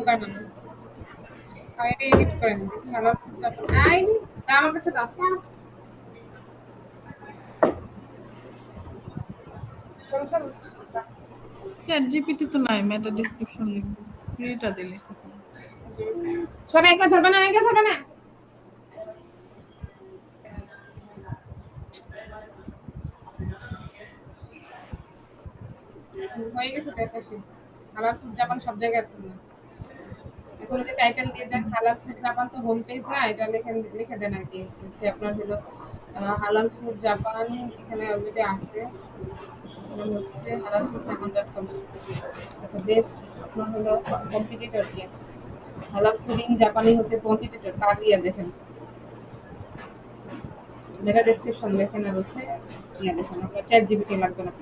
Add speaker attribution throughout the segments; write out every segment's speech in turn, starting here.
Speaker 1: বানানো। আর এটা এডিট করেন। দেখি হালাল ফুড জাপান। দাও আমার কাছে দাও। সরো, সরো। দাও।
Speaker 2: চ্যাট জিপিটি তো নাই, মেটা ডেসক্রিপশন লিখবো, ফ্রিটা দিলে
Speaker 1: সরে, একা ধরবে না, একা ধরবে না। হয়ে গেছে তো একটা শীট। হালাল ফুড জাপান সব জায়গায় আছে না। এখন ওই যে টাইটেল দিয়ে দেন হালাল ফুড জাপান, তো হোম পেজ না, এটা লিখে দেন আর কি। হচ্ছে আপনার হলো হালাল ফুড জাপান, এখানে অলরেডি আছে। নাম হচ্ছে halalfoodjapan.com। আচ্ছা, বেস্ট আপনার হলো কম্পিটিটর কে? হালাল ফুড ইন জাপানি হচ্ছে কম্পিটিটর, কার ইয়া দেখেন, মেটা ডেসক্রিপশন দেখেন, আর হচ্ছে ইয়া দেখেন। আপনার চ্যাট জিপিটি লাগবে না।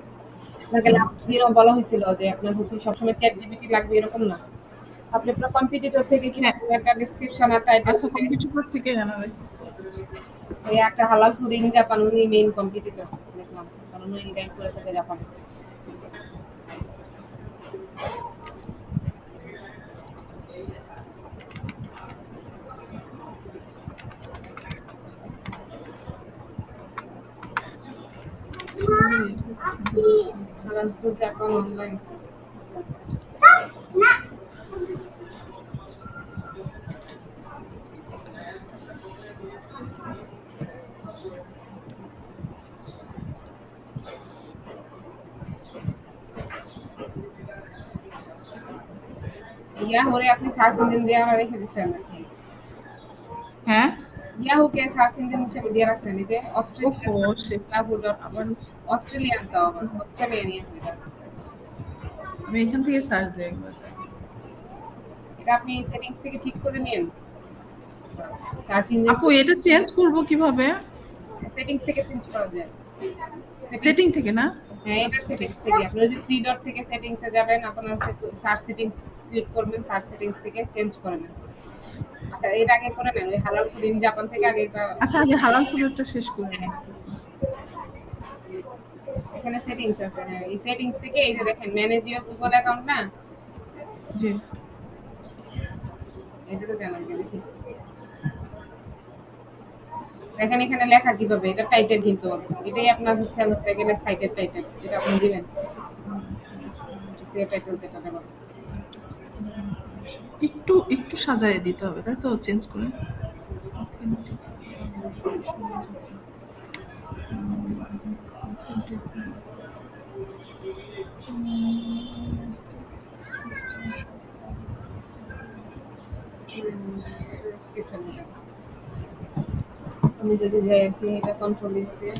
Speaker 1: আপনাকে লাস্ট দিনও বলা হয়েছিল যে আপনার হচ্ছে সবসময় চ্যাট জিপিটি লাগবে এরকম না। আপনি আপনার কম্পিটিটর থেকে
Speaker 2: হ্যাঁ।
Speaker 1: কিন্তু একটা ডেসক্রিপশন আর টাইটেল
Speaker 2: আচ্ছা,
Speaker 1: দিলে
Speaker 2: কম্পিউটার থেকে অ্যানালাইসিস করেছি।
Speaker 1: এই একটা হালাল ফুড ইন জাপান, উনি মেইন কম্পিটিটর দেখলাম, কারণ উনি র্যাঙ্ক করে থাকে জাপান। হালাল ফুড জাপান অনলাইন। ইয়াহোরে আপনি সার্চ ইঞ্জিন দিয়ে আমার রেখে দিচ্ছেন নাকি?
Speaker 2: হ্যাঁ।
Speaker 1: ইয়াহুকে সার্চ ইঞ্জিন হিসেবে দিয়ে রাখছেন, এই যে
Speaker 2: ওফো,
Speaker 1: Australian
Speaker 2: shit.
Speaker 1: Yahoo dot com.
Speaker 2: আবার
Speaker 1: অস্ট্রেলিয়ান তো আবার অস্ট্রেলিয়ান ইয়াহু এটা।
Speaker 2: আমি এখান থেকে সার্চ দিই একবার তাহলে।
Speaker 1: এটা আপনি সেটিংস থেকে ঠিক করে নিন। সার্চ ইঞ্জিন
Speaker 2: আপু, এটা চেঞ্জ করব কিভাবে?
Speaker 1: সেটিংস থেকে চেঞ্জ করা যায়। সেটিংস,
Speaker 2: সেটিং থেকে না?
Speaker 1: হ্যাঁ, এটা
Speaker 2: আচ্ছা, ঠিক
Speaker 1: সেটিংস
Speaker 2: আছে।
Speaker 1: থেকে আপনি ওই যে থ্রি ডট থেকে সেটিংস এ যাবেন, আপনার হচ্ছে সার্চ সেটিংস ক্লিক করবেন, সার্চ সেটিংস থেকে চেঞ্জ করে নেন। আচ্ছা, এটা আগে করে নেন, ওই হালাল ফুড ইন জাপান থেকে আগে এটা।
Speaker 2: আচ্ছা, আগে হালাল ফুডেরটা শেষ করে
Speaker 1: হ্যাঁ,
Speaker 2: নিই।
Speaker 1: এখানে সেটিংস আছে, হ্যাঁ, এই সেটিংস থেকে এই যে দেখেন ম্যানেজ ইওর গুগল অ্যাকাউন্ট না,
Speaker 2: জি।
Speaker 1: এটাতে যান আগে দেখি। দেখেন এখানে লেখা কিভাবে, এটা টাইটেল কিন্তু এটাই আপনার হচ্ছে গেলে সাইটের টাইটেল, এটা আপনি দিবেন সেভ টাইটেল যেটা দেবেন।
Speaker 2: একটু একটু সাজায় দিতে হবে, তাই তো? চেঞ্জ করে অথেন্টিক।
Speaker 1: ডেসক্রিপশন দিবেন। আমি যদি যাই আর কি, এটা কন্ট্রোল দিয়ে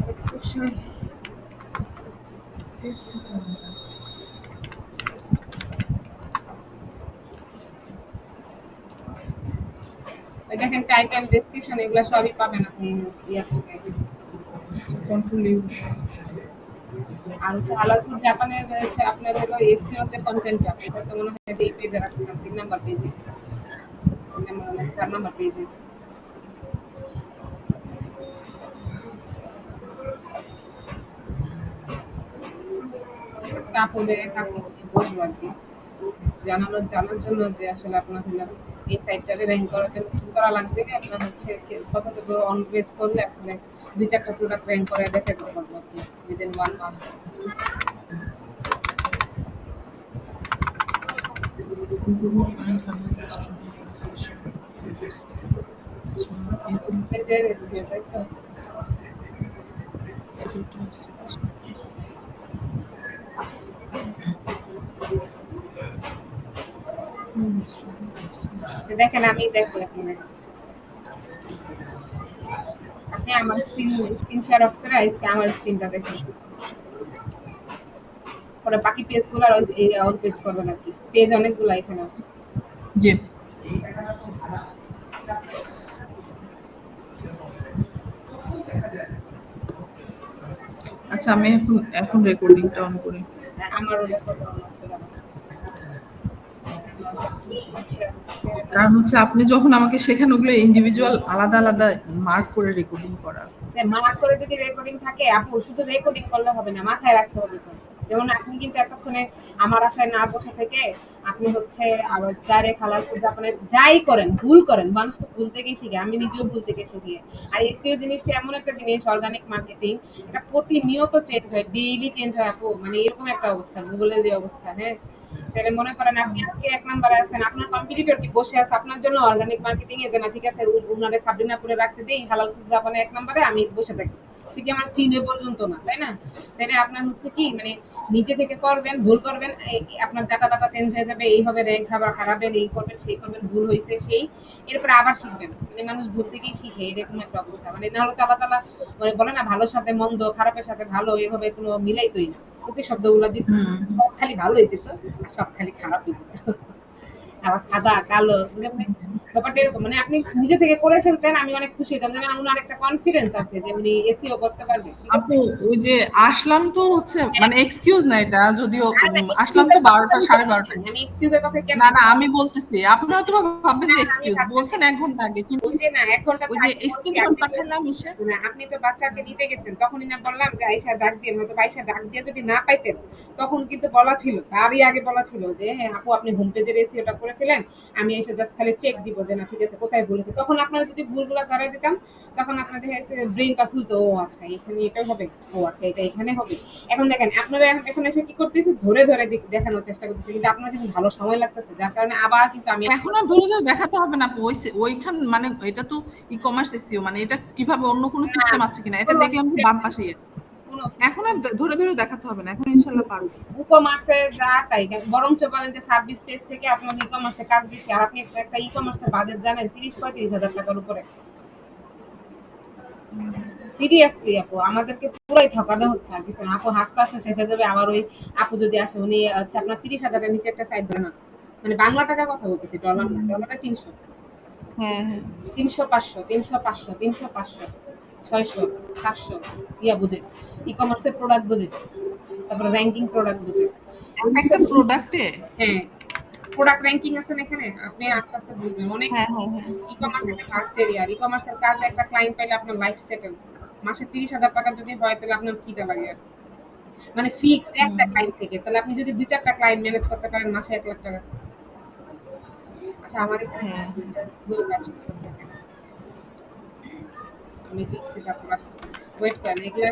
Speaker 1: ডেসক্রিপশন।
Speaker 2: পেস্ট দিতে হবে।
Speaker 1: দেখেন টাইটেল ডেসক্রিপশন এগুলো সবই পাবেন আপনি ইয়া থেকে।
Speaker 2: Control you.
Speaker 1: আর হচ্ছে হালাল ফুড জাপানের হচ্ছে আপনার হলো এসইও যে কন্টেন্টটা, এটা তো মনে হয় এই পেজে রাখছিলাম 3 নাম্বার পেজে, 4 নাম্বার পেজে। কাপড়ে কাপড় বলবো আর কি, জানার জন্য যে আসলে আপনার হলো এই সাইটটারে র্যাঙ্ক করার জন্য কি করা লাগবে, আপনার হচ্ছে কতটুকু অন পেজ করলে আসলে 2-4টা প্রোডাক্ট র্যাঙ্ক করে দেখাতে পারবো আপনি within 1 month.
Speaker 2: Google find Hamid restaurant organization.
Speaker 1: পেজের এসইও, তাই তো? যে দেখেন আমি দেখবো এখানে, আপনি আমার স্ক্রিন শেয়ার অফ করে আজকে আমার স্ক্রিনটা দেখেন, পরে বাকি পেজগুলো আর এই অল পেজ করবেন আর কি, পেজ অনেকগুলো এখানে।
Speaker 2: জি। আচ্ছা, আমি এখন রেকর্ডিংটা অন করি।
Speaker 1: আমারও রেকর্ড অন আছে। আচ্ছা, ছেড়ে দাও।
Speaker 2: কারণ হচ্ছে আপনি যখন আমাকে শেখান ওগুলো ইন্ডিভিজুয়াল আলাদা আলাদা মার্ক করে রেকর্ডিং করা আছে।
Speaker 1: মার্ক করে যদি রেকর্ডিং থাকে আপু শুধু রেকর্ডিং করলে হবে না, মাথায় রাখতে হবে তো। যেমন আপনি কিন্তু এতক্ষণে আমার আশায় না বসে থেকে আপনি হচ্ছে আবার ডাইরেক্ট হালাল ফুড জাপানের যাই করেন ভুল করেন, মানুষ তো ভুল থেকেই শিখে, আমি নিজেও ভুল থেকে শিখি। আর এসইও জিনিসটা এমন একটা জিনিস, অর্গানিক মার্কেটিং, এটা প্রতিনিয়ত চেঞ্জ হয়, ডেইলি চেঞ্জ হয় আপু, মানে এরকম একটা অবস্থা গুগলের যে অবস্থা, হ্যাঁ। তাহলে মনে করেন আপনি আজকে এক নাম্বারে আছেন, আপনার কম্পিটিটর কি বসে আছে আপনার জন্য অর্গানিক মার্কেটিং এ, যে না ঠিক আছে উনারে সাবরিনাপুরে রাখতে দেই, হালাল ফুড জাপানে এক নাম্বারে আমি বসে থাকি, সে কি আমার চিনে পর্যন্ত না, তাই না? তাহলে আপনার হচ্ছে কি মানে নিজে থেকে করবেন, ভুল করবেন, আপনার ডাটা ডাটা চেঞ্জ হয়ে যাবে, এইভাবে র্যাঙ্ক খাবার হারাবেন, এই করবেন সেই করবেন, ভুল হয়েছে সেই, এরপরে আবার শিখবেন, মানে মানুষ ভুল থেকেই শিখে, এরকম একটা অবস্থা। মানে নাহলে তো আল্লাহ তাআলা মানে বলে না ভালোর সাথে মন্দ, খারাপের সাথে ভালো, এভাবে কোনো মিলাইতোই না, প্রতিশব্দগুলো দিত,
Speaker 2: হুম।
Speaker 1: সব খালি ভালোই দিত আর সব খালি খারাপই দিত। আবার সাদা কালো মানে ব্যাপারটা এরকম, মানে আপনি নিজে থেকে করে ফেলতেন, আমি অনেক খুশি হতাম, যেন উনার একটা কনফিডেন্স আছে যে উনি এসিও করতে পারবে, ঠিক আছে।
Speaker 2: আপু ওই যে আসলাম তো হচ্ছে মানে এক্সকিউজ না এটা, যদিও
Speaker 1: না, না,
Speaker 2: আসলাম
Speaker 1: এক্সকিউজের
Speaker 2: তো
Speaker 1: কথা তো
Speaker 2: 12টা
Speaker 1: আমি
Speaker 2: সাড়ে
Speaker 1: বলছি না।
Speaker 2: 12টায়।
Speaker 1: আমি এক্সকিউজের কথা কেন
Speaker 2: না না
Speaker 1: বলছি?
Speaker 2: আমি বলতেছি আপনি হয়তো বা ভাববেন
Speaker 1: না,
Speaker 2: যে
Speaker 1: না, আমি
Speaker 2: এক্সকিউজ
Speaker 1: ভাবতেছি
Speaker 2: বলছেন
Speaker 1: না।
Speaker 2: 1 ঘন্টা আগে, কিন্তু
Speaker 1: ওই যে না, ১ ঘন্টা তো
Speaker 2: ওই যে
Speaker 1: আগে বলছি,
Speaker 2: স্ক্রিনশট
Speaker 1: আপনি তো
Speaker 2: পাঠালাম এসে।
Speaker 1: না, আপনি তো বাচ্চাকে নিতে গেছেন। তখনই না বললাম যে আইসা ডাক দিয়ে, হয়তো আইসা ডাক দিয়ে যদি না পাইতেন, তখন কিন্তু বলা ছিল। তারই আগে বলা ছিল যে, "হ্যাঁ, আপু আপনি হোম পেজের এসইওটা করে ফেলেন। আমি এসে জাস্ট খালি চেক দিব যে না ঠিক আছে কোথায় ভুল হয়েছে।" তখন আপনারা যদি ভুলগুলা ধরায় দিতাম, তখন আপনার দেখা যাচ্ছে ব্রেইনটা খুলতো, "ও আচ্ছা এখানে এটা হবে। ও আচ্ছা এটা এখানে হবে।" এখন দেখেন আপনারা এখন এসে কি করতেছেন? ধরে, ধরে দেখানোর চেষ্টা করতেছি। কিন্তু আপনার কিন্তু ভালো সময় লাগতেছে। যার কারণে আবার কিন্তু আমি
Speaker 2: এখন আর ধরে ধরে দেখাতে হবে না আপু, ওইখান মানে এটা তো ই কমার্স এসইও, মানে এটা কিভাবে অন্য কোনো
Speaker 1: না,
Speaker 2: সিস্টেম আছে কিনা এটা
Speaker 1: কোন
Speaker 2: দেখলাম যে
Speaker 1: সিস্টেম
Speaker 2: বাম
Speaker 1: নাই,
Speaker 2: পাশে ইয়ে।
Speaker 1: কোন
Speaker 2: এখন
Speaker 1: সিস্টেম
Speaker 2: আর ধরে ধরে দেখাতে হবে না, এখন ইনশাল্লাহ পারবো।
Speaker 1: ই-কমার্সে যা তাই, বরঞ্চ বলেন যে সার্ভিস পেজ থেকে আপনার ই-কমার্সে কাজ বেশি। আর আপনি একটা ই-কমার্সের বাজেট জানেন ৩০-৩৫ হাজার টাকার উপরে। সিরিয়াসলি আপু আমাদেরকে পুরাই ঠকানো হচ্ছে, আর কিছু না। আপু হাসতে হাসতে শেষ হয়ে যাবে। আমার ওই আপু যদি আসে, উনি হচ্ছে আপনার ৩০,০০০ এর নিচে একটা সাইট ধরে না, মানে বাংলা টাকার কথা বলতেছি, ডলার না, ডলারে ৩০০,
Speaker 2: হ্যাঁ হ্যাঁ।
Speaker 1: ৩০০, ৫০০, ৩০০, ৫০০, ৩০০, ৫০০, ৬০০, ৭০০, ইয়া বুঝে, ই-কমার্সের প্রোডাক্ট বুঝে, তারপরে র্যাঙ্কিং প্রোডাক্ট বুঝে।
Speaker 2: এক একটা প্রোডাক্টে।
Speaker 1: হ্যাঁ, প্রোডাক্ট র‍্যাংকিং আছে না এখানে? আপনি আস্তে, আস্তে বুঝবেন। অনেক
Speaker 2: হ্যাঁ হ্যাঁ হ্যাঁ,
Speaker 1: ই-কমার্স
Speaker 2: বুঝতে
Speaker 1: একটা
Speaker 2: পারছি।
Speaker 1: Vast area. আর ই-কমার্সের কাজে একটা ক্লায়েন্ট পাইলে আপনার লাইফ সেটেল। মাসে ৩০,০০০ টাকা যদি হয় তাহলে আপনার কিটা লাগে আর? মানে ফিক্সড একটা ক্লায়েন্ট থেকে। তাহলে আপনি যদি ২-৪ টা ক্লায়েন্ট ম্যানেজ করতে পারেন মাসে ৳১,০০,০০০ টাকা। আচ্ছা আমার এখানে
Speaker 2: হ্যাঁ
Speaker 1: একটা স্লো কাজ করতেছে এখানে। আমি দেখছি তারপর আসতেছি। ওয়েট করেন। এগুলা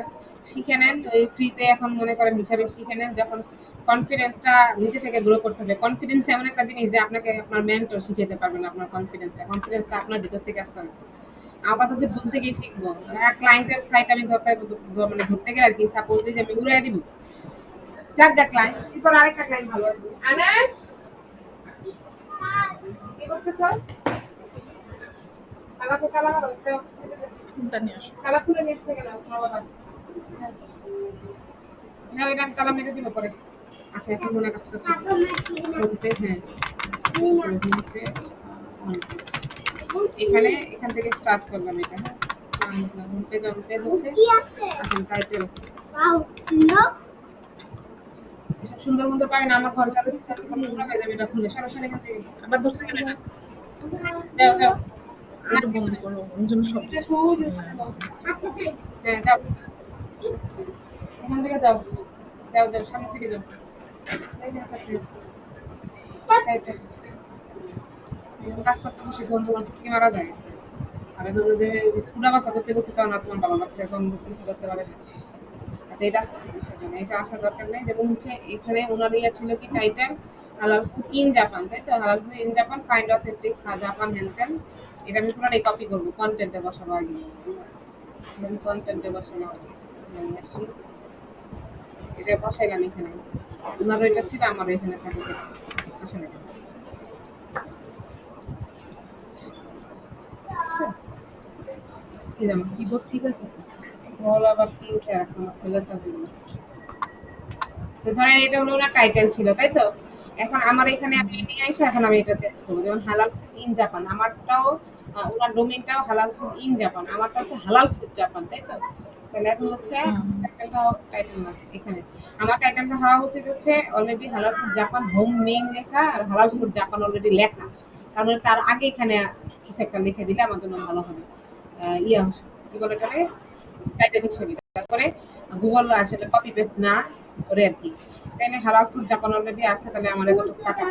Speaker 1: শিখে নেন। ওই ফ্রিতে এখন মনে করেন হিসাবে শিখে নেন। যখন কনফিডেন্সটা নিজে থেকে গ্রো করতে হবে। কনফিডেন্স এমন একটা জিনিস যে আপনাকে আপনার মেন্টর শিখাতে পারবে না আপনার কনফিডেন্সটা। কনফিডেন্সটা আপনার ভিতর থেকে আসতে হবে। আমার কথা হচ্ছে ভুল থেকেই শিখবো। ক্লায়েন্টের সাইট আমি মানে ধরতে গেলে আরকি, সাপোজ যে আমি উড়াইয়া দিব। যাক দেখ ক্লায়েন্ট, এরপর আরেকটা ক্লায়েন্ট ভালো আসবে। আনাস, কি করতেছ? কালা কালো,
Speaker 2: কোনটা নিয়ে আসো।
Speaker 1: কালা খুলে নিয়ে এসছে কেন তোমার বাবা? না ওইটা আমি তালা মেরে দিব পরে। আচ্ছা এখন মনে কাজ করতেছে। হোম পেজ, হ্যাঁ। Home page, on page. এখানে এখান থেকে স্টার্ট করলাম এটা, হ্যাঁ। হোম পেজ, অন পেজ হচ্ছে আসলে টাইটেল। এসব সুন্দর মন্দর পারে না, আমার ঘর কাছে দিচ্ছে, এখন নোংরা হয়ে যাবে এটা খুলে। সরাসরি এখান থেকে আবার ধরতে কেন এটা? যাও যাও। না
Speaker 2: এটা বন্ধ করো, ওর জন্য শব্দ
Speaker 1: এটা সহজ
Speaker 2: শুনে
Speaker 1: হচ্ছে
Speaker 2: না।
Speaker 1: না। হ্যাঁ যাও, এখান থেকে যাও, যাও যাও সামনে থেকে যাও। এই যে একটা টাইটেল, কাজ করতে বসে তখন তোমার ছুটকি মারা যায়। আর ধরো যে কুড়া বাসা করতে বসে তখন আর তোমার ভালো লাগছে, এখন কিছু করতে পারে না। আচ্ছা এটা আসতেছে বিষয়টা না, এটা আসার দরকার নেই। যেমন হচ্ছে এখানে ওনার ইয়া ছিল কি টাইটেল, হালাল ফুড ইন জাপান, তাই তো? হালাল food in Japan, find authentic Japan হ্যান্ডটেন। এটা আমি পুরোটাই কপি করবো, কন্টেন্টে বসাবো আগে। আমি কন্টেন্টে বসালাম আগে, আমি আসি, এটা বসাইলাম এখানে। ওনারও এটা ছিল, আমারও এখানে থাকবে। আসলে কি জানো কিবোর্ড ঠিক আছে তো? স্ক্রল আবার কি উঠে রাখছে আমার ছেলেটা দিল। তো ধরেন এটা হলো ওনার টাইটেল ছিল, তাই তো? এখন আমার এখানে আমি নিয়ে আইসা এখন আমি এটা চেঞ্জ করবো। যেমন হালাল ফুড ইন জাপান, আমারটাও ওনার ডোমেইনটাও হালাল ফুড ইন জাপান, আমারটা হচ্ছে হালাল ফুড জাপান, তাই তো? তাহলে এখন হচ্ছে
Speaker 2: হুম
Speaker 1: টাইটেলটা টাইটেল না এখানে। আমার টাইটেলটা হওয়া উচিত হচ্ছে অলরেডি হালাল ফুড জাপান হোম মেইন লেখা আর হালাল ফুড জাপান অলরেডি লেখা। তার মানে তার আগে এখানে কিছু একটা লিখে দিলে আমার জন্য ভালো হবে। ইয়া কি বলে এটাকে টাইটেল হিসেবে। তারপরে গুগল আসলে কপি পেস্ট না করে আর কি। তাহলে হালাল ফুড জাপান অলরেডি আছে তাহলে আমার এতটুকু টাকা।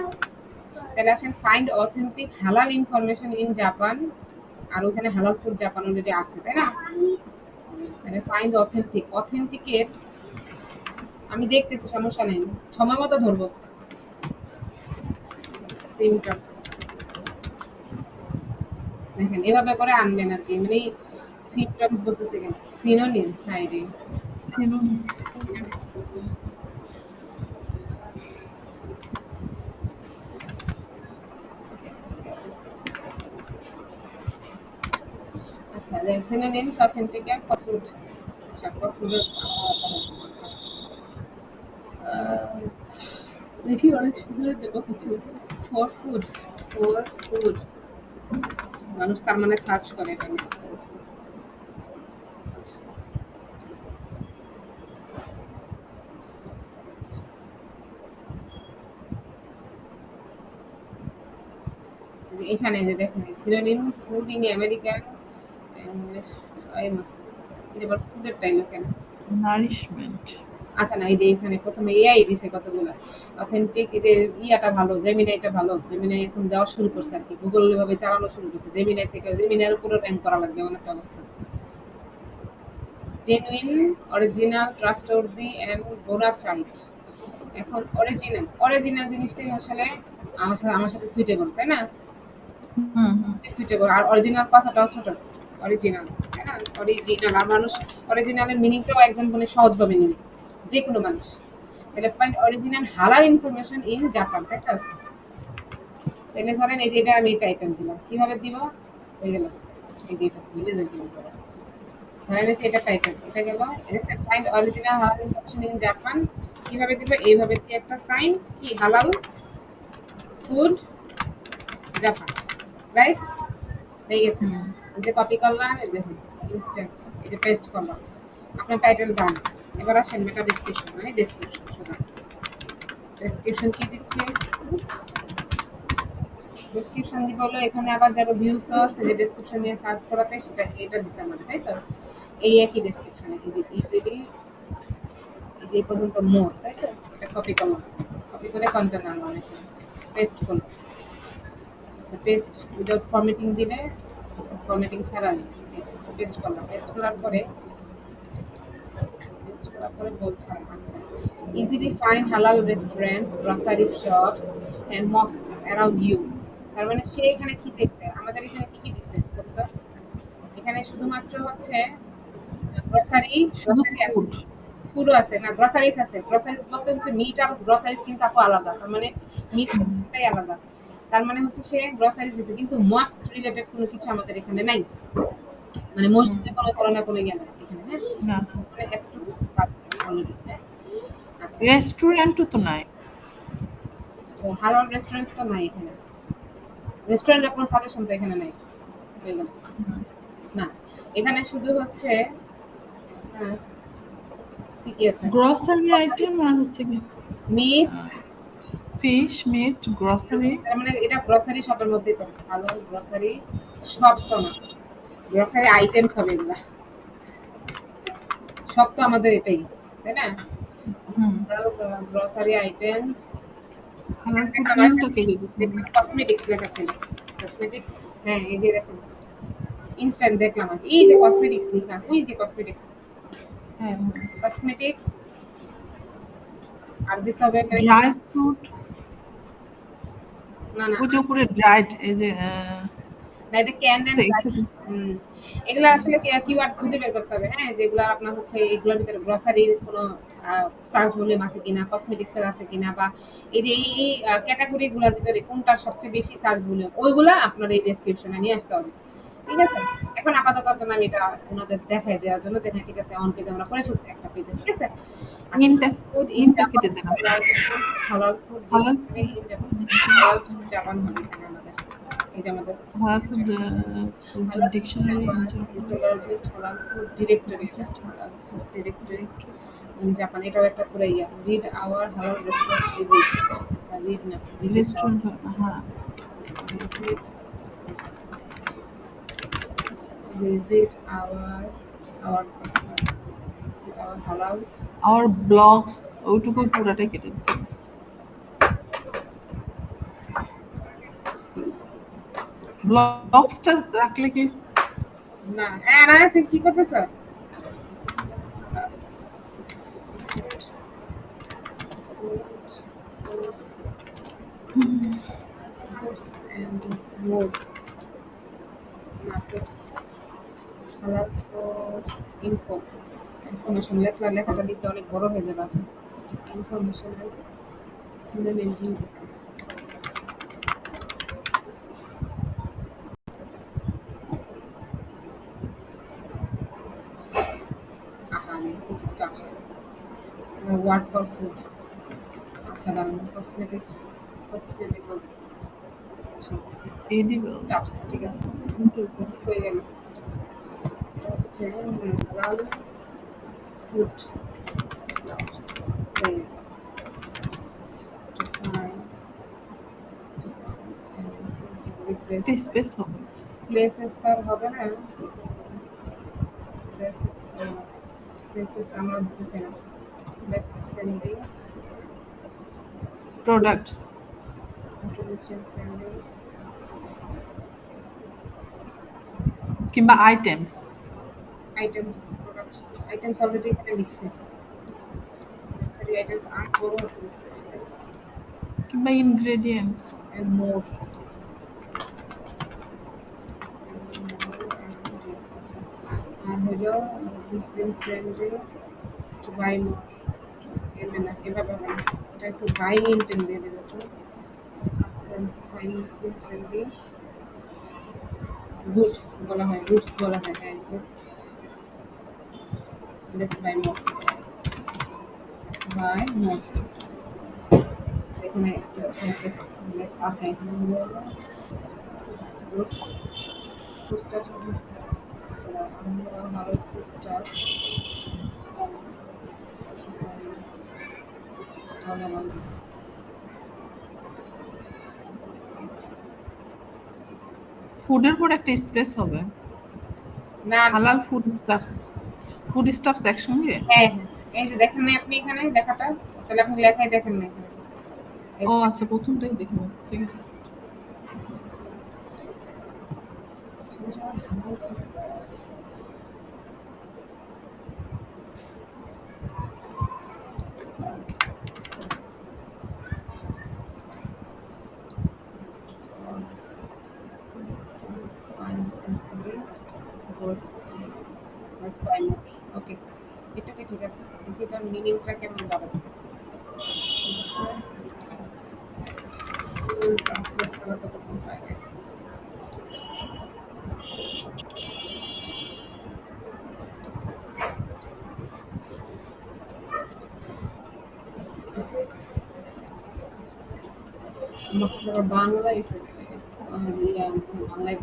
Speaker 1: তাহলে আসেন ফাইন্ড অথেন্টিক হালাল ইনফরমেশন ইন জাপান। আর ওখানে হালাল ফুড জাপান অলরেডি আছে তাই না? মানে ফাইন্ড অথেন্টিক অথেন্টিকের আমি দেখতেছি সমস্যা নেই সময় মতো ধরবো সিমটমস দেখেন এভাবে করে আনবেন আর কি মানে সিমটমস বলতেছে কেন সিনোনিম সাইডে
Speaker 2: সিনোনিম
Speaker 1: আচ্ছা সিনোনিমস অথেন্টিক ফর ফুড আচ্ছা ফর ফুড দেখি অনেক সুন্দর দেবো কিছু ফর ফুড ফর ফুড মানুষ তার মানে সার্চ করে এটা নিয়ে এখানে যে দেখেন synonym food in American English এবার ফুডের টাইম কেন
Speaker 2: নারিশমেন্ট
Speaker 1: আচ্ছা না এই যে এখানে প্রথমে এআই দিছে কতগুলো অথেন্টিক এই যে ইয়াটা ভালো জেমিনাইটা ভালো জেমিনাই এখন দেওয়া শুরু করছে আর কি গুগল ভাবে চালানো শুরু করছে জেমিনাই থেকে জেমিনাইয়ের উপরে র্যাঙ্ক করা লাগবে এমন একটা অবস্থা genuine original trustworthy and bonafide এখন অরিজিনাল অরিজিনাল জিনিসটাই আসলে আমার সাথে সুইটেবল তাই না
Speaker 2: হুম হুম
Speaker 1: সুইটেবল আর অরিজিনাল কথাটাও ছোট অরিজিনাল তাই না অরিজিনাল আর মানুষ অরিজিনালের মিনিংটাও একদম মানে সহজভাবে নিবে যে কোনো মানুষ তাহলে ফাইন্ড অরিজিনাল হালাল ইনফরমেশন ইন জাপান তাই তো তাহলে ধরেন এই যে এটা আমি টাইটেল দিলাম কিভাবে দিব হয়ে গেল এই যে এটা ভুলে যাই ধরেন হচ্ছে এটা টাইটেল এটা গেল ফাইন্ড অরিজিনাল হালাল ইনফরমেশন ইন জাপান কিভাবে দিব এইভাবে দিয়ে একটা সাইন কি হালাল ফুড জাপান রাইট হয়ে গেছে
Speaker 2: হুম
Speaker 1: এই যে কপি করলাম এই দেখুন ইনস্ট্যান্ট এই যে পেস্ট করলাম আপনার টাইটেল ডান এবার আসেন মেটা ডেসক্রিপশন মানে ডেসক্রিপশন ডেসক্রিপশন কি দিচ্ছে ডেসক্রিপশন দিব হলো এখানে আবার যারা ভিউ সার্চ এই যে ডেসক্রিপশন নিয়ে সার্চ করাতে সেটা এটা দিছে আমাদের তাই তো এই একই ডেসক্রিপশনে এই যে ইজিলি এই যে এই পর্যন্ত মোর তাই তো এটা কপি করলাম কপি করে কন্টেন্ট আনলাম এখানে পেস্ট করলাম আচ্ছা পেস্ট উইদাউট ফরম্যাটিং দিলে ফরম্যাটিং ছাড়া পেস্ট করলাম পেস্ট করার পরে পেস্ট করার পরে বলছে আচ্ছা easily find halal restaurants grocery shops and mosques around you তার মানে সে এখানে কি দেখবে আমাদের এখানে কি কি দিছে বলতো এখানে শুধুমাত্র হচ্ছে গ্রসারি
Speaker 2: শুধু
Speaker 1: গ্রসারি আছে
Speaker 2: ফুড
Speaker 1: ফুডও আছে না গ্রসারিজ আছে গ্রসারিজ বলতে হচ্ছে মিট আর গ্রসারিজ কিন্তু আপু আলাদা তার মানে মিট টাই আলাদা তার মানে হচ্ছে সে গ্রসারিজ দিছে কিন্তু মস্ক রিলেটেড কোনো কিছু আমাদের এখানে নাই মানে মসজিদে কোনো করোনা কোনো ইয়ে নাই এখানে হ্যাঁ
Speaker 2: না
Speaker 1: মানে এতটুকু বাদ অলরেডি হ্যাঁ আচ্ছা
Speaker 2: রেস্টুরেন্টও তো নাই
Speaker 1: ও হালাল রেস্টুরেন্টস তো নাই এখানে রেস্টুরেন্টের কোনো সাজেশন তো এখানে নাই হয়ে গেল না এখানে শুধু হচ্ছে হ্যাঁ, ঠিকই আছে
Speaker 2: গ্রসারি আইটেম আর হচ্ছে কি
Speaker 1: মিট
Speaker 2: ফিশ মিট গ্রসারি
Speaker 1: তার মানে এটা গ্রসারি শপের মধ্যেই পড়ে ভালো গ্রসারি শপ না গ্রসারি আইটেমস হবে এগুলা সব তো আমাদের এটাই তাই না
Speaker 2: হুম
Speaker 1: গ্রসারি আইটেমস
Speaker 2: হালাল ফুড নেমটা কে দিয়ে দিতে হবে?
Speaker 1: কসমেটিক্স লেখা ছিল কসমেটিক্স হ্যাঁ এই যে দেখুন ইনস্ট্যান্ট দেখলাম আর কি। এই যে কসমেটিক্স লেখা ওই যে কসমেটিক্স
Speaker 2: হ্যাঁ
Speaker 1: কসমেটিক্স আর দিতে হবে
Speaker 2: ড্রাই ফ্রুট
Speaker 1: না না
Speaker 2: ওই যে উপরে ড্রাইড এই যে
Speaker 1: না এটা ক্যান এন্ড এগুলা আসলে কিওয়ার্ড খুঁজে বের করতে হবে হ্যাঁ যেগুলো আপনার হচ্ছে এগুলোর ভিতরে গ্রসারির কোনো সার্চ ভলিউম আছে কিনা কসমেটিক্স এর আছে কিনা বা এই যে এই ক্যাটাগরি গুলোর ভিতরে কোনটা সবচেয়ে বেশি সার্চ ভলিউম ওইগুলা আপনার এই ডেসক্রিপশনে নিয়ে আসতে হবে ঠিক আছে এখন আপাতত জন্য আমি এটা ওনাদের দেখাই দেওয়ার জন্য যেখানে ঠিক আছে অন পেজ আমরা করে ফেলছি একটা পেজে ঠিক আছে
Speaker 2: ইনটা
Speaker 1: ফুড ইন
Speaker 2: ইনটা
Speaker 1: জাপান
Speaker 2: কেটে দিলাম
Speaker 1: হালাল ফুড
Speaker 2: হালাল
Speaker 1: হালাল ফুড জাপান হবে এখানে আমাদের এই যে আমাদের
Speaker 2: halal food
Speaker 1: হালাল food
Speaker 2: dictionary in
Speaker 1: Japan
Speaker 2: Japan.
Speaker 1: is the largest halal food directory এটা
Speaker 2: Just
Speaker 1: হালাল food directory
Speaker 2: directory.
Speaker 1: In Japan এটাও একটা পুরো ইয়া রিড আওয়ার হালাল রেস্টুরেন্টস রিভিউজ আচ্ছা রিড না ভিজিট দাও
Speaker 2: Restaurant, হ্যাঁ।
Speaker 1: Visit visit our visit our halal
Speaker 2: Our blogs ওইটুকুই পুরাটাই কেটে দিতে হবে। ব্লগসটা রাখলে কি
Speaker 1: না হ্যাঁ কি করতেছ foods and more markets halal for information লেখাটা দিতে অনেক বড় হয়ে যাবে আছে ইনফরমেশন সিনোনিম দিতে আহারে food stuffs word for food আচ্ছা দাঁড়ান কসমেটিক্যালস
Speaker 2: edibles
Speaker 1: স্টাফস ঠিক আছে হয়ে গেল এটা হচ্ছে হালাল ফুড স্টাফস হয়ে গেল
Speaker 2: একটা স্পেস হবে।
Speaker 1: প্লেসেস তার হবে না প্লেসেস প্লেসেস আমরা দিতেছি না place friendly
Speaker 2: products
Speaker 1: automation friendly
Speaker 2: কিংবা items
Speaker 1: items products items already এখানে লিখছে সরি আইটেমস আর বড় হতে লিখছে আইটেমস
Speaker 2: কিংবা ইনগ্রেডিয়েন্টস
Speaker 1: এন্ড মোর আর হলো মুসলিম ফ্রেন্ডলি টু বাই মোর এভাবে হবে না এটা একটু বাই ইন্টেন্ট দিয়ে দেবে তো বাই মুসলিম ফ্রেন্ডলি গুডস বলা হয় গুডস বলা হয় হ্যাঁ goods let's buy more buy more এখানে লেটস আচ্ছা এখানে হলো গুডস ফুড স্টাফ আচ্ছা আমরা ভালো ফুড স্টাফ
Speaker 2: ফুডের পর একটা স্পেস হবে।
Speaker 1: না
Speaker 2: হালাল ফুড স্টাফস একসঙ্গে।
Speaker 1: হ্যাঁ হ্যাঁ এই যে দেখেন না আপনি এখানে লেখাটা তাহলে আপনি লেখাই দেখেন না এখানে
Speaker 2: ও আচ্ছা প্রথমটাই দেখে নেব, ঠিক আছে।
Speaker 1: ওকে এটা কি ঠিক আছে এটার মিনিংটা কেমন দাঁড়াবে ট্রান্সলেট করা তো কঠিন হয় না আমার বাংলা এসে বাংলায়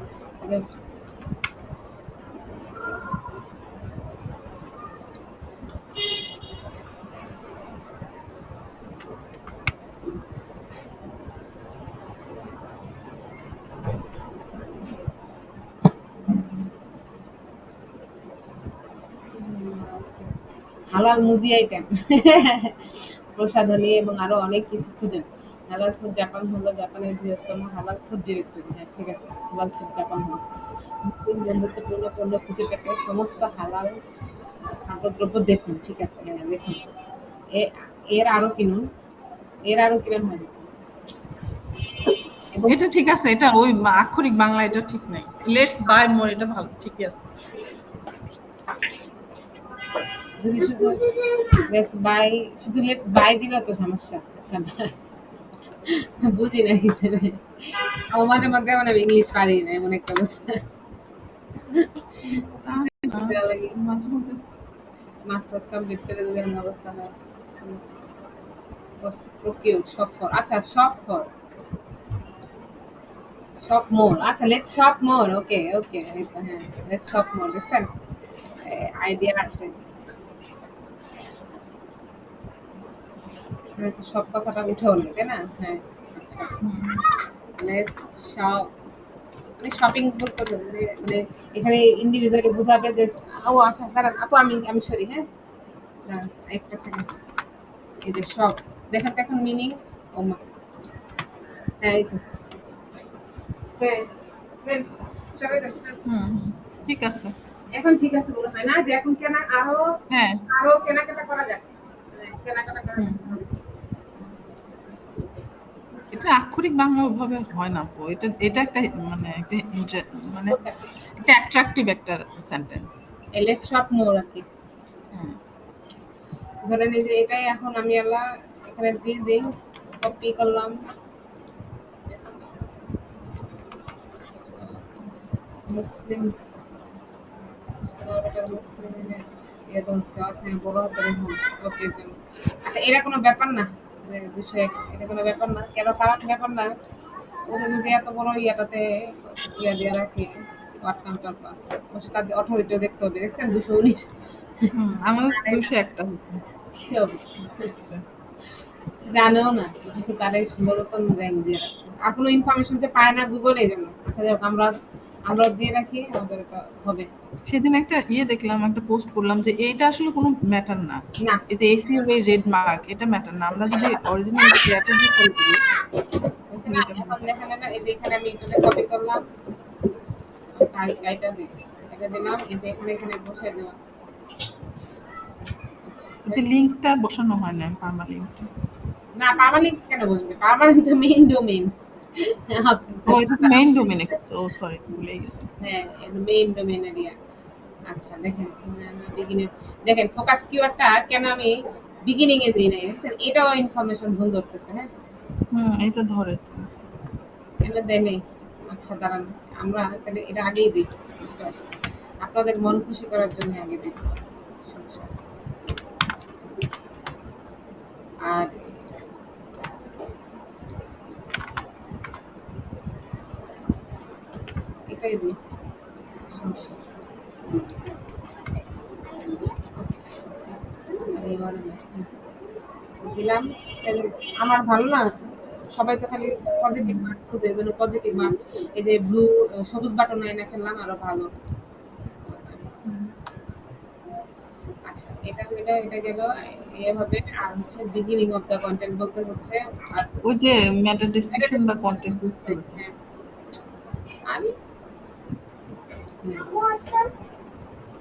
Speaker 1: হালাল মুদি আইটেম প্রসাধনী এবং আরো অনেক কিছু খুঁজুন হালাল ফুড জাপান হলো জাপানের বৃহত্তম হালাল ফুড ডিরেক্টরি হ্যাঁ ঠিক আছে হালাল ফুড জাপান হলো মুসলিম বন্ধুত্বপূর্ণ পণ্য খুঁজে পেতে সমস্ত হালাল খাদ্যদ্রব্য দেখুন ঠিক আছে হ্যাঁ দেখুন এর আরো কিনুন এর আরো কিনুন হয় এবং
Speaker 2: এটা ঠিক আছে, এটা ওই আক্ষরিক বাংলা এটা ঠিক নাই। লেটস বাই মোর এটা ভালো, ঠিকই আছে।
Speaker 1: যদি শুধু লেটস বাই দিলে তো সমস্যা আচ্ছা বুঝি না কিছু আমার মাঝে মধ্যে মানে আমি ইংলিশ পারি না এমন একটা অবস্থা
Speaker 2: মাঝে মধ্যে
Speaker 1: মাস্টার্স কমপ্লিট করে যদি এমন অবস্থা হয় প্রকিউট শপ ফর আচ্ছা শপ ফর শপ মোর, আচ্ছা লেটস শপ মোর, ওকে ওকে, হ্যাঁ লেটস শপ মোর, দেখছেন আইডিয়া আছে। সব কথাটা উঠে হলো তাই না? হ্যাঁ, আচ্ছা লেটস শপ, মানে শপিং বলতে গেলে মানে এখানে ইন্ডিভিজুয়ালি বোঝাবে যে ও আচ্ছা দাঁড়ান আপু, আমি সরি, হ্যাঁ দাঁড়ান একটা সেকেন্ড। এই যে শপ, দেখেন তো এখন মিনিং, ও মা, হ্যাঁ এই যে, হ্যাঁ নেন, চলে যান, হ্যাঁ।
Speaker 2: হুম, হুম। ঠিক আছে।
Speaker 1: এখন ঠিক আছে মনে হয় না যে এখন কেনা আরো
Speaker 2: হ্যাঁ।
Speaker 1: আরো কেনাকাটা করা যায়, মানে কেনাকাটা করা
Speaker 2: হুম।
Speaker 1: যায়।
Speaker 2: এটা আক্ষরিক বাংলা ওভাবে হয় না আপু। এটা এটা একটা মানে একটা মানে
Speaker 1: কোনটা?
Speaker 2: একটা অ্যাট্রাকটিভ একটা সেন্টেন্স।
Speaker 1: লেটস শপ মোর আর কি।
Speaker 2: হ্যাঁ।
Speaker 1: ধরেন এই যে এটাই এখন আমি আল্লাহ এখানে দিয়ে দিই, কপি করলাম, মুসলিম মুসলিম ইয়ে তো আছে বড় হাতের এখন, ওকে জান। আচ্ছা এটা কোনো ব্যাপার না, যে 201 এটা কোনো ব্যাপার না, কেন কারণ ব্যাপার না, ওটা যদি এত বড় ইয়াটাতে ইয়া দিয়ে রাখি, ওয়াট কাউন্টার পাস ওর সাথে অথরিটিও দেখতে হবে, দেখছেন 219।
Speaker 2: হুম, আমাদের 201 টা হতো।
Speaker 1: কি অবস্থা, জানেও না কিছু, তারাই সুন্দর মতন র্যাঙ্ক দিয়ে রাখছে, আর কোনো ইনফরমেশন যে পায় না গুগল, এই জন্য। আচ্ছা যাই হোক, আমরা দিয়ে রাখি, আমাদের এটা হবে
Speaker 2: সেদিন একটা দেখলাম, একটা পোস্ট করলাম যে এইটা আসলে কোনো ম্যাটার না।
Speaker 1: না।
Speaker 2: এই যে এসইও এর রেড মার্ক এটা ম্যাটার না। আমরা যদি অরিজিনাল স্ট্র্যাটেজি ফলো করি
Speaker 1: হয়েছে
Speaker 2: তাহলে
Speaker 1: না,
Speaker 2: এটা ভালো
Speaker 1: এখন
Speaker 2: থাকে।
Speaker 1: দেখেন না, এই যে এখানে আমি এটা কপি করলাম, এটা দিই, এটা দিলাম, এই যে এখানে এখানে বসে দিলাম।
Speaker 2: এই যে লিংকটা বসানো হয় না, পার্মালিংকটা।
Speaker 1: না পার্মানেন্ট কেন বসবে, পার্মানেন্ট তো মেইন ডোমেইন।
Speaker 2: ও এটা তো মেইন ডোমেইনে করছে। ও সরি, ভুলে গেছি।
Speaker 1: হ্যাঁ মেইন ডোমেইন এরিয়া। আচ্ছা দেখেন, বিগিনিং, দেখেন ফোকাস কিওয়ার্ডটা কেন আমি বিগিনিং এ দিই নাই, দেখছেন এটাও ইনফরমেশন ভুল ধরতেছে, হ্যাঁ
Speaker 2: হুম, এটা ধরে তো।
Speaker 1: এটা দেয় নেই। আচ্ছা দাঁড়ান, আমরা তাহলে এটা আগেই দিই, বুঝতে পারছি। আপনাদের মন খুশি করার জন্য আগে দিই, সমস্যা নেই। আর এটাই দিই, সমস্যা নেই। আর এবারে দিলাম, তাহলে আমার ভালো না, সবাই তো খালি পজিটিভ মার্ক খুঁজে, এই জন্য পজিটিভ মার্ক, এই যে ব্লু সবুজ বাটন এনে ফেললাম, আরো ভালো। আচ্ছা এটা হইলো, এটা গেল এভাবে। আর হচ্ছে বিগিনিং অফ দ্য কন্টেন্ট বলতে হচ্ছে, আর
Speaker 2: ওই যে মেটা
Speaker 1: এটা
Speaker 2: ডেসক্রিপশন বা কন্টেন্ট দিতে হবে তো।
Speaker 1: হ্যাঁ, আমি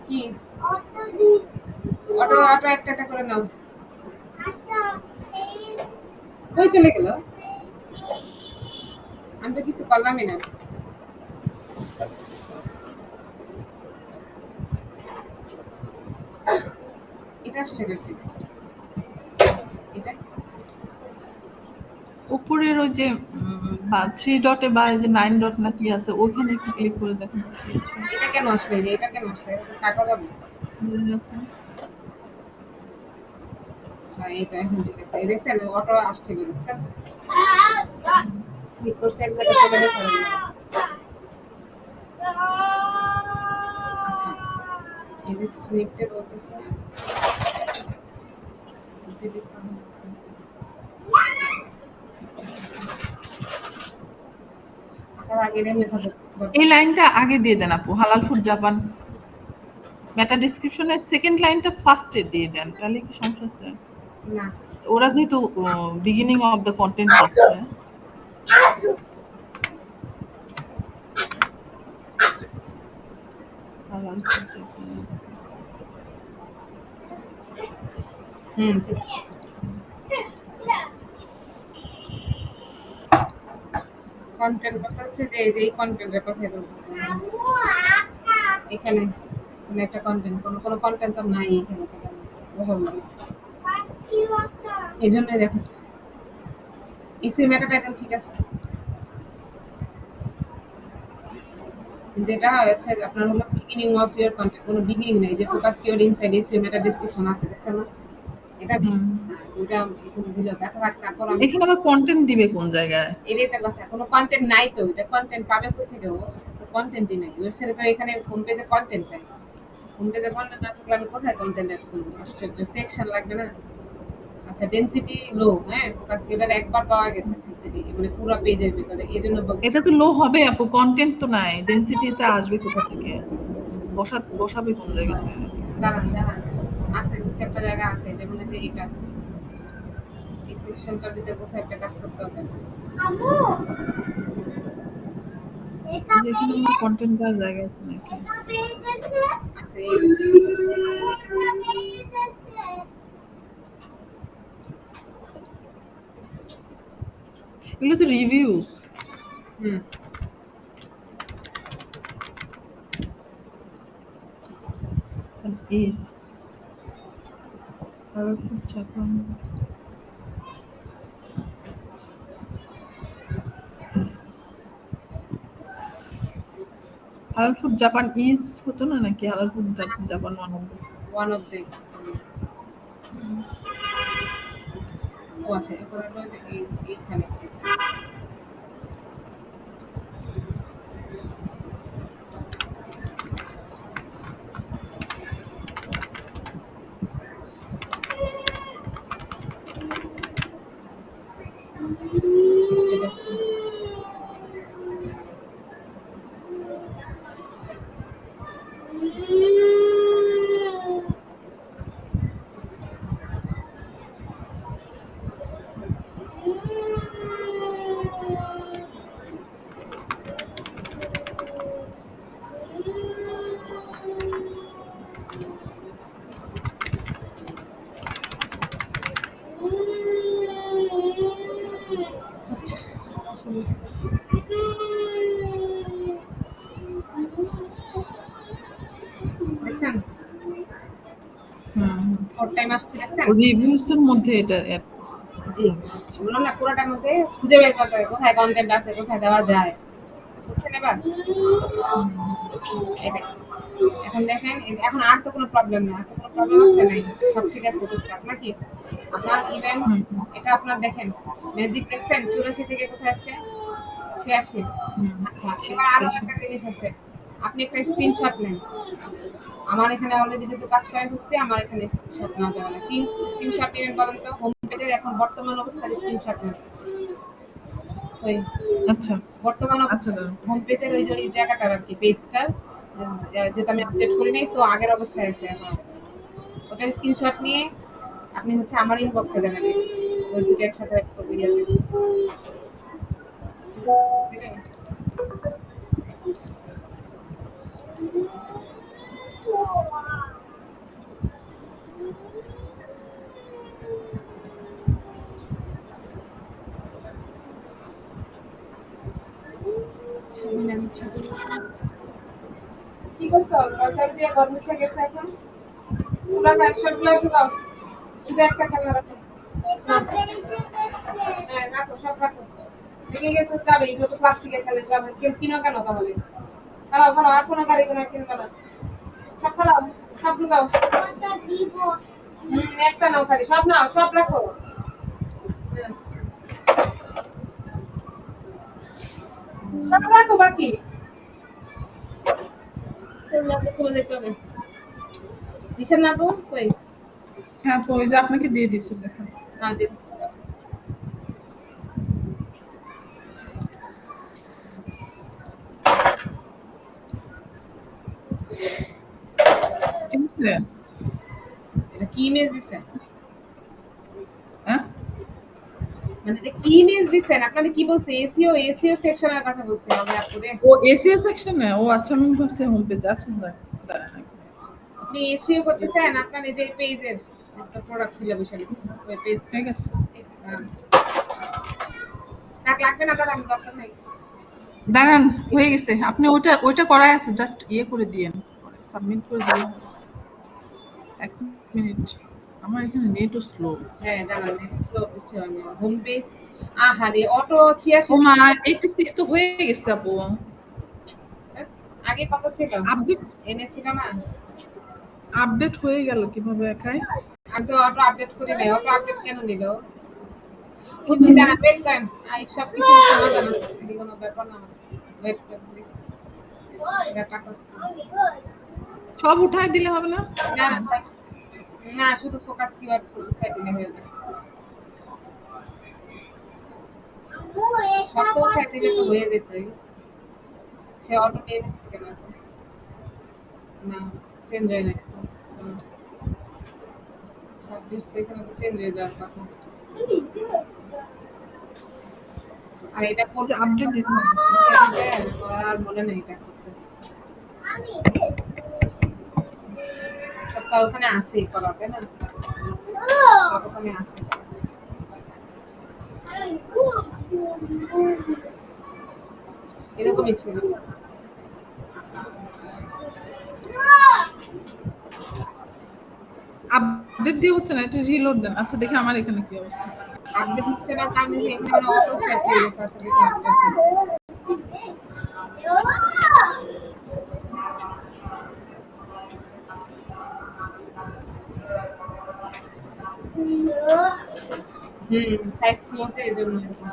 Speaker 1: কি অটো অটো একটা একটা করে নাও, কই চলে গেল, আমি তো কিছু করলামই না। এটা আসছে নাকি, এটা
Speaker 2: উপরের ওই যে বা 3 ডটে বা এই যে 9 ডট না কি আছে ওখানে একটু ক্লিক করে দেখুন তো কি আসে।
Speaker 1: এটা কেন আসলে, যে এটা কেন আসলে, এটা তো কাটা যাবে। হ্যাঁ এটা এখন ঠিক আছে, এই দেখছেন অটো আসছিল, দেখছেন ক্লিক করছে এক জায়গায় চলে গেছে আরেক জায়গায়। আচ্ছা এই যে স্ক্রিপ্টে বলতেছে আচ্ছা আগে এমনি থাকবে।
Speaker 2: এই লাইনটা আগে দিয়ে দেন আপু, হালাল ফুড জাপান। মেটা ডেসক্রিপশনের সেকেন্ড লাইনটা ফার্স্টে দিয়ে দেন, তাহলে কি সমস্যা আছে?
Speaker 1: না
Speaker 2: ওরা যেহেতু বিগিনিং অফ দ্য কন্টেন্ট দিচ্ছে। হালাল ফুড জাপান।
Speaker 1: হুম ঠিক আছে। কন্টেন্ট কথা হচ্ছে যে এই যে এই কন্টেন্টের কথা বলতেছে এখানে, মানে একটা কন্টেন্ট, কোনো কন্টেন্ট তো নাই এখানে, তো বোঝা যাবে না। এই জন্যই দেখাচ্ছে ইসি মেটা টাইটেল ঠিক আছে, যেটা হচ্ছে আপনার হলো বিগিনিং অফ ইওর কন্টেন্ট, কোনো বিগিনিং নাই, যে ফোকাস কিওয়ার্ড ইনসাইড ইসি মেটা ডেসক্রিপশন আছে, দেখছেন না, এটা ঠিক
Speaker 2: হুম।
Speaker 1: আছে। ওইটা এখন দিল কাছে রাখ, তারপর আমি
Speaker 2: এখানে আবার কন্টেন্ট দিবে কোন জায়গায়?
Speaker 1: এটাই তো কথা, কোনো কন্টেন্ট নাই তো, এটা কন্টেন্ট পাবে কোথা থেকে ও? তো কন্টেন্টই নাই ওয়েবসাইটে, তো এখানে হোম পেজে কন্টেন্ট নাই, হোম পেজে কন্টেন্ট না থাকলে আমি কোথায় কন্টেন্ট অ্যাড করবো? আশ্চর্য, সেকশন লাগবে না? আচ্ছা, ডেনসিটি লো, হ্যাঁ, ফোকাস এটার একবার পাওয়া গেছে ডেনসিটি, মানে পুরো পেজের ভিতরে, এই জন্য
Speaker 2: এটা তো লো হবে আপু, কন্টেন্ট তো নাই, ডেনসিটিতে আসবে কোথা থেকে? বসাবে কোন জায়গাতে?
Speaker 1: দাঁড়ান দাঁড়ান, আছে কিছু একটা জায়গা আছে, যেমন এই যে এটা, এই সেকশনটার ভিতরে কোথাও একটা কাজ করতে হবে। আম্মু, এটা
Speaker 2: যে এখানে
Speaker 1: পেয়ে
Speaker 2: আমার কন্টেন্ট দেওয়ার জায়গা আছে নাকি?
Speaker 1: এটা পেয়ে গেছে, আচ্ছা এই এটা পেয়ে গেছে।
Speaker 2: এগুলো তো রিভিউস।
Speaker 1: হুম,
Speaker 2: ইস কালারফুল জাপান। হালাল ফুড জাপান ইজ হতো না নাকি? হালাল food Japan one of the.
Speaker 1: One of the, ও আচ্ছা, এরপর হলো যে এইখানে এটা, আচ্ছা, দেখছেন
Speaker 2: হুম,
Speaker 1: ওর টাইম আসছে, দেখছেন?
Speaker 2: রিভিউস এর মধ্যে এটা add
Speaker 1: জি,
Speaker 2: করতে হচ্ছে।
Speaker 1: বললাম না, পুরোটার মধ্যে খুঁজে বের করতে হবে কোথায় কন্টেন্ট আছে, কোথায় দেওয়া যায়, বুঝছেন এবার? এটাই। এখন দেখেন, এখন আর তো কোনো প্রবলেম না, আর তো কোনো প্রবলেম আছে নাই, সব ঠিক আছে টুকটাক নাকি? আপনার ইভেন্ট,
Speaker 2: হুম
Speaker 1: এটা আপনার দেখেন, ম্যাজিক দেখছেন 84 থেকে কোথায় আসছে? 86।
Speaker 2: হুম,
Speaker 1: আচ্ছা, এবার আরো
Speaker 2: শেষ।
Speaker 1: একটা জিনিস আছে, আপনি একটা স্ক্রিনশট নেন। আমার এখানে অলরেডি যেহেতু কাজ করা হচ্ছে, আমার এখানে স্ক্রিনশট নেওয়া যাবে না। কি স্ক্রিনশট নেবেন বলেন তো? হোম পেজের এখন বর্তমান অবস্থার স্ক্রিনশট নেন। ওই
Speaker 2: আচ্ছা
Speaker 1: বর্তমান
Speaker 2: আচ্ছা দাঁড়ান।
Speaker 1: হোম পেজের ওই যে ওই জায়গাটার আর কি, পেজটার যেটা আমি আপডেট করি নাই, সো আগের অবস্থায় আছে এখন। ওটার স্ক্রিনশট নিয়ে আপনি হচ্ছে আমার ইনবক্সে দেবেন, ওই দুটো একসাথে ইয়াতে। ছবি নেন, ছবি। কি করছো? দরজা দিয়ে ঘর মুছে গেছে এখন? তোমরা ব্যাকশট গুলো একটু দাও, শুধু একটা ক্যামেরা রাখো। হ্যাঁ, রাখো, সব রাখো। ভেঙে গেছে যাবে, এগুলো তো প্লাস্টিকের খেলে যাবে, কেউ কিনো কেন তাহলে? ফেলাও ফেলাও, আর কোনো গাড়ি কোনো কিনবে না, সব ফেলাও, সব ঢুকাও। একটা নাও খালি, সব নাও, সব রাখো। হুম, সব রাখো বাকি। দিছেন না তো? কই?
Speaker 2: হ্যাঁ তো ওই যে আপনাকে দিয়ে দিছি দেখেন।
Speaker 1: না, দিচ্ছি।
Speaker 2: ঠিক আছে?
Speaker 1: এটা কি ইমেজ দিছেন?
Speaker 2: হ্যাঁ
Speaker 1: মানে এটা কি ইমেজ দিছেন? আপনাদের কি বলছে? এসইও, এসইও সেকশনের কথা বলছে আমরা আপুরে।
Speaker 2: ও এসিএস সেকশনে, ও আচ্ছা আমি ভাবছি হোম পেজ। আচ্ছা দাঁড়ান এক মিনিট।
Speaker 1: আপনি এসইও করতেছেন আপনার এই যে পেজের, একটা প্রোডাক্ট খুলে বসে গেছে ওই পেজটা।
Speaker 2: হয়ে গেছে।
Speaker 1: টাক লাগবে না, দাদা, দরকার নাই।
Speaker 2: দাঁড়ান, হয়ে গেছে। আপনি ওইটা ওইটা করাই আছে, জাস্ট ইয়ে করে দিয়েন, সাবমিট করে দিলে হবে। এক মিনিট, আমার এখানে নেটও স্লো।
Speaker 1: হ্যাঁ, দাঁড়ান, নেট স্লো হচ্ছে, আমি হোম পেজ। আহারে, অটো 86।
Speaker 2: ও মা, 86 তো হয়ে গেছে আপু।
Speaker 1: আগে কত ছিল?
Speaker 2: আপডেট
Speaker 1: এনেছিল না?
Speaker 2: আপডেট হয়ে গেল কিভাবে একাই?
Speaker 1: আমি তো অটো আপডেট করি নাই, অটো আপডেট কেন নিল? বুঝছি, দাঁড়ান, ওয়েট করেন। সব কিছুর সমাধান আছে, এটি কোনো ব্যাপার না। ওয়েট করেন, এটা কাটো।
Speaker 2: সব উঠায় দিলে হবে না?
Speaker 1: না না থাক। না, শুধু ফোকাস কিওয়ার্ড উঠাই দিলে হয়ে যাবে। সব তো উঠাই দিলে তো হয়ে যেতই। সে অটো নিয়ে নিচ্ছে কেন এখন? না, চেঞ্জ হয় না এখন। 26 তো এখানে তো চেঞ্জ হয়ে যাওয়ার কথা। আর এটা
Speaker 2: এই যে
Speaker 1: করতে
Speaker 2: আপডেট দিতে হবে।
Speaker 1: আমার আর মনে নেই এটা করতে। সপ্তাহ ওখানে আছে করা, তাই না? সব ওখানে আছে। এরকমই ছিল।
Speaker 2: আপডেট দিয়ে হচ্ছে না, এটা রিলোড দেন। আচ্ছা দেখি আমার এখানে কি অবস্থা।
Speaker 1: আপডেট হচ্ছে না, কারণ যে এখানে মানে অটো সেট হয়ে গেছে। আচ্ছা দেখি আপডেট। সাইজ স্লোতে এজন্য এরকম।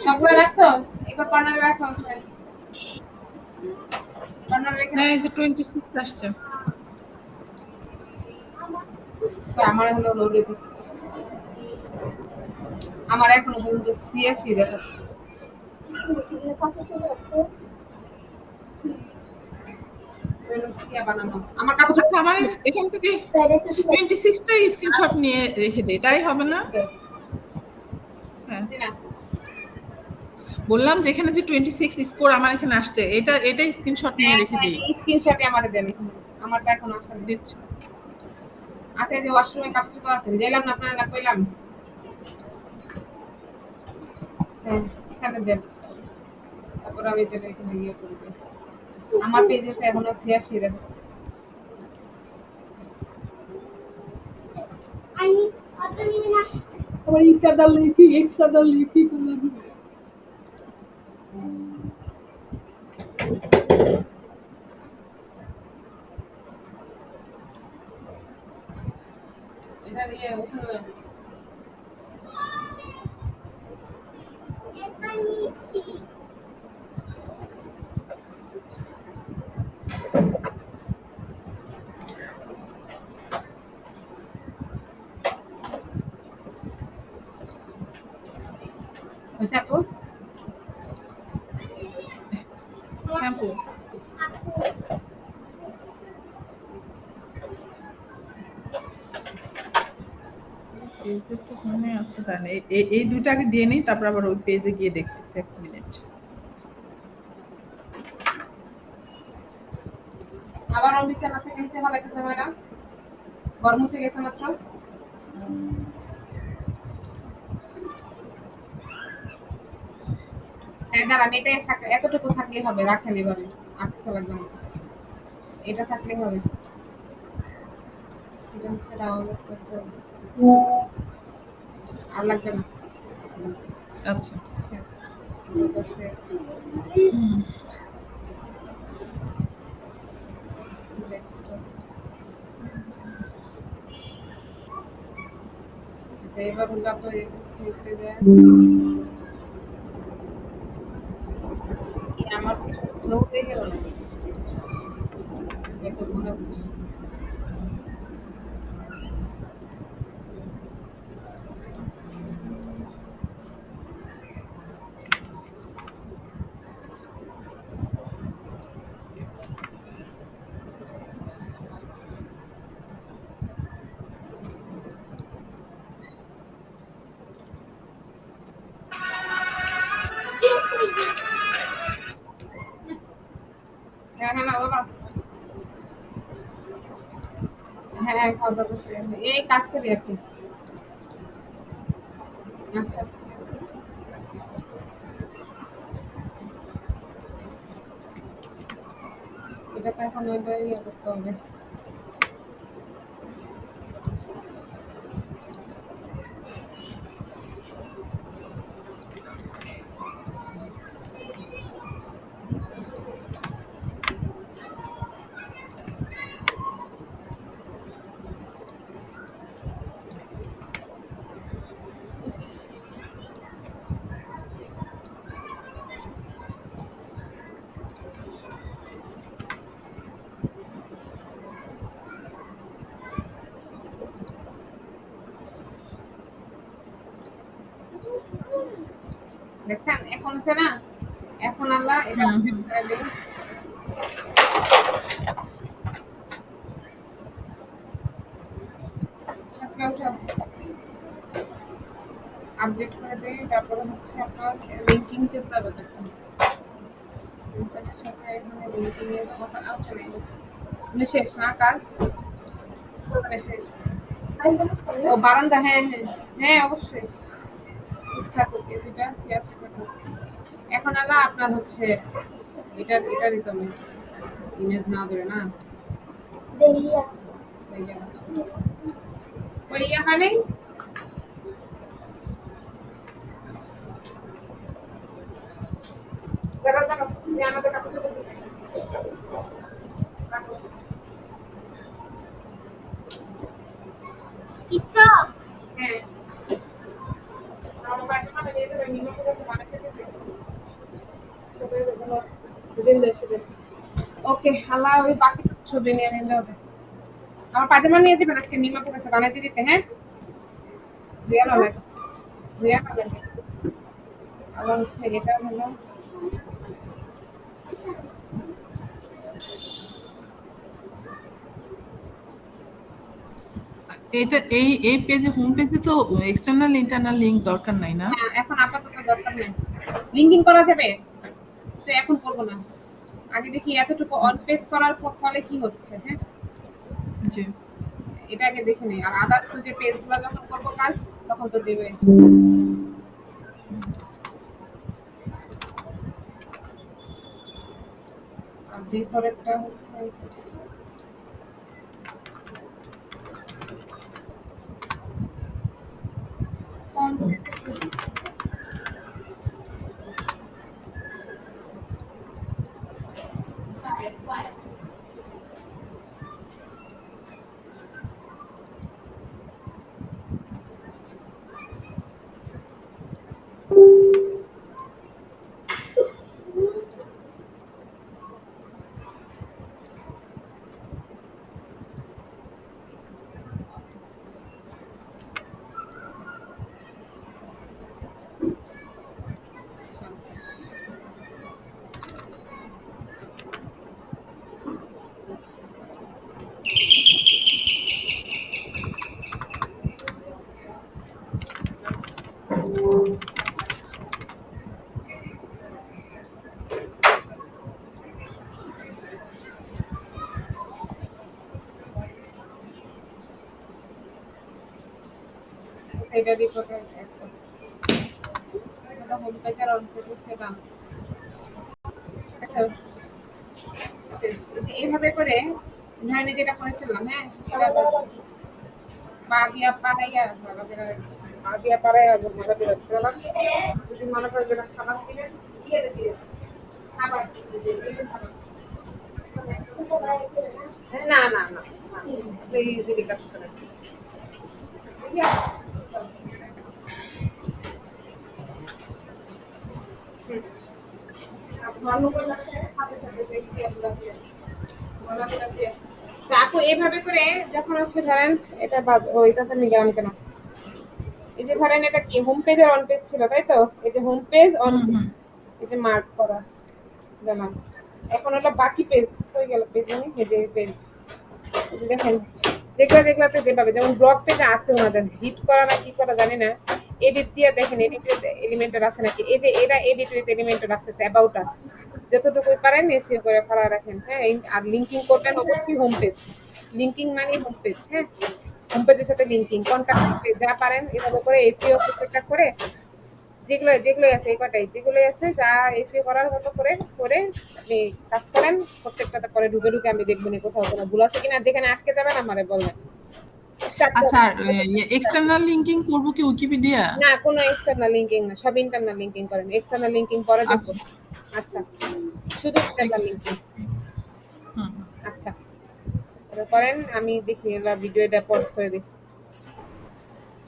Speaker 1: সবগুলো রাখছো? এবার কর্নারে রাখো। কর্নারে রেখে
Speaker 2: হ্যাঁ
Speaker 1: দাও।
Speaker 2: এই যে 26 আসছে।
Speaker 1: তো আমার হলো লোড দিতেছে। আমার এখনো পর্যন্ত 86 দেখাচ্ছে। বানানো আমার কাপড়
Speaker 2: আচ্ছা আমার এখান থেকে 26টাই স্ক্রিনশট নিয়ে রেখে দেই, তাই হবে না? হ্যাঁ
Speaker 1: না,
Speaker 2: বললাম যে এখানে যে 26 স্কোর আমার এখানে আসছে, এটা স্ক্রিনশট নিয়ে
Speaker 1: হ্যাঁ
Speaker 2: রেখে
Speaker 1: হ্যাঁ,
Speaker 2: দেই।
Speaker 1: এই স্ক্রিনশটই আমারে দেন। আমারটা এখন আসেনি।
Speaker 2: দিচ্ছি।
Speaker 1: আছে যে ওয়াশরুমে কাপড় চোপড় আছে, যাইলাম না আপনারা না কইলাম। হ্যাঁ, এখানে দেন। তারপর আমি তাহলে এখানে গিয়ে করে দিই। আমার পেজে এখনো 86 দেখাচ্ছে। আবার ইন্টারনাল লিখি, এক্সটার্নাল লিখি গুলো দিছে। এটা দিয়ে ওখানে হইছে আপু?
Speaker 2: হ্যাঁ আপু, পেজে তো মনে আছে, তাই না? এই দুইটা আগে দিয়ে নেই, তারপর আবার ওই পেজে গিয়ে দেখতেছি। 1 মিনিট।
Speaker 1: আবার ওর বিছানা থেকে নিচে ফেলাইতেছে ম্যাডাম। ঘর মুছে গেছে মাত্র। হ্যাঁ দাঁড়ান, এটাই এতটুকু থাকলেই হবে, রাখেন এভাবে। আর কিছু লাগবে না। এটা থাকলেই হবে। এটা হচ্ছে ডাউনলোড করতে হবে। আর লাগবে না।
Speaker 2: আচ্ছা ঠিক আছে।
Speaker 1: ঠিক আছে। নেক্সট। আচ্ছা এবার হলো আপনার স্ক্রিপ্টে দেন। আমার কিছু স্লো হয়ে গেল নাকি? এত মনে হচ্ছে। হ্যাঁ হ্যাঁ না বাবা। হ্যাঁ হ্যাঁ, খাওয়া দাওয়া করছি। এই কাজ করি আর কি। আচ্ছা, এটা তো এখন ওইটা ইয়ে করতে হবে। দেখছেন এখন হচ্ছে না, এখন আমরা এটা
Speaker 2: হুম
Speaker 1: আপডেট
Speaker 2: হুম
Speaker 1: করে দিই। সবটা উঠাও, আপডেট করে দিই, তারপরে হচ্ছে আপনার লিঙ্কিং করতে হবে তো একটা। এটার সাথে এখানে লিঙ্কিং এর কথা আউটে নেই। মানে শেষ না কাজ? মানে শেষ। ও বারান্দা, হ্যাঁ হ্যাঁ হ্যাঁ অবশ্যই থাকুক, এই দুটা চেয়ার থাকুক। এখন আলা আপনার হচ্ছে এটারই তো ইমেজ না ধরে না হয়ে গেল। ওই এখানে দেখো দেখো তুমি আমাদের কাপড় চোপড় দিবে। রাখো। হ্যাঁ আমার বাড়িতে মানে নিয়ে যাবে নিমন্ত্রণ আছে মানে খেতে দিবে। তবে ওগুলো দুদিন দেশে দেবে। ওকে আল্লাহ ওই বাকি ছবি নিয়ে নিলে হবে। আমার পাজামা নিয়ে যাবেন আজকে মিমাপুর কাছে বানাইতে দিতে, হ্যাঁ রিয়াল অনেক রিয়াল অনেক। আবার হচ্ছে এটা হলো
Speaker 2: এটা এই পেজে, হোম পেজে তো এক্সটার্নাল ইন্টারনাল লিংক দরকার নাই না?
Speaker 1: হ্যাঁ এখন আপাতত দরকার নেই। লিঙ্কিং করা যাবে তো এখন করবো না। আগে দেখি এতটুকু অন স্পেস করার ফলে কি হচ্ছে, হ্যাঁ
Speaker 2: জি।
Speaker 1: এটা আগে দেখে নেই। আর আদার্স যে পেজগুলো যখন করবো কাজ তখন তো দিবে। আর বিফোরেরটা হচ্ছে কোন সেটা রিপোর্টার একটা হোম পেজের অন পেজে সেটা শেষ। এইভাবে করে ধরেন যেটা করে ফেললাম, হ্যাঁ সেটা পা দিয়া পাড়াইয়া পা দিয়া পাড়াইয়া ভালো করে ফেলাম। যদি মনে করেন যেটা সাবান দিলেন দিয়ে দিলেন সাবান সাবান না না না আপনি ইজিলি কাজ করেন। তো আপু এভাবে করে যখন হচ্ছে ধরেন এটা বাদ ওইটা তো নিলাম কেন, এই যে ধরেন এটা কি হোম পেজ আর অন পেজ ছিল তাই তো, এই যে হোম পেজ অন
Speaker 2: হুম
Speaker 1: পেজ,
Speaker 2: হুম
Speaker 1: এই যে মার্ক করা দিলাম। এখন হলো বাকি পেজ হয়ে গেল, পেজ মানে এই যে পেজ দেখেন যেগুলা যেগুলাতে যেভাবে যেমন ব্লগ পেজে আছে ওনাদের হিট করা না কি করা জানি না, এডিট দিয়ে দেখেন এডিটেড এলিমেন্টের আসে নাকি। এই যে এরা এডিটেড এলিমেন্টের আসতেছে অ্যাবাউট আস, যতটুকু পারেন এসিও করে ফেলা রাখেন, হ্যাঁ আর লিঙ্কিং করবেন অবশ্যই হোম পেজ। লিঙ্কিং মানে হোম পেজ, হ্যাঁ হোম পেজের সাথে লিঙ্কিং কন্টাক্ট যা পারেন এভাবে করে এসিও প্রত্যেকটা করে যেগুলো যেগুলো আছে এই কটাই যেগুলো আছে যা এসিও করার মতো করে করে আপনি কাজ করেন। প্রত্যেকটাতে করে ঢুকে ঢুকে আমি দেখবো নি কোথাও কোনো ভুল আছে কিনা, যেখানে আটকে যাবেন আমারে বলবেন। স্টার্ট
Speaker 2: আচ্ছা,
Speaker 1: করবেন।
Speaker 2: আর এক্সটার্নাল লিংকিং করব কি উইকিপিডিয়া?
Speaker 1: না কোনো এক্সটার্নাল লিঙ্কিং না, সব ইন্টারনাল লিঙ্কিং করেন, এক্সটার্নাল লিঙ্কিং পরে দেখবো।
Speaker 2: আচ্ছা,
Speaker 1: আচ্ছা শুধু
Speaker 2: ঠিক
Speaker 1: ইন্টারনাল
Speaker 2: আছে।
Speaker 1: লিঙ্কিং।
Speaker 2: হুম হুম।
Speaker 1: আচ্ছা করেন, আমি দেখি এবার ভিডিওটা পজ করে দিই।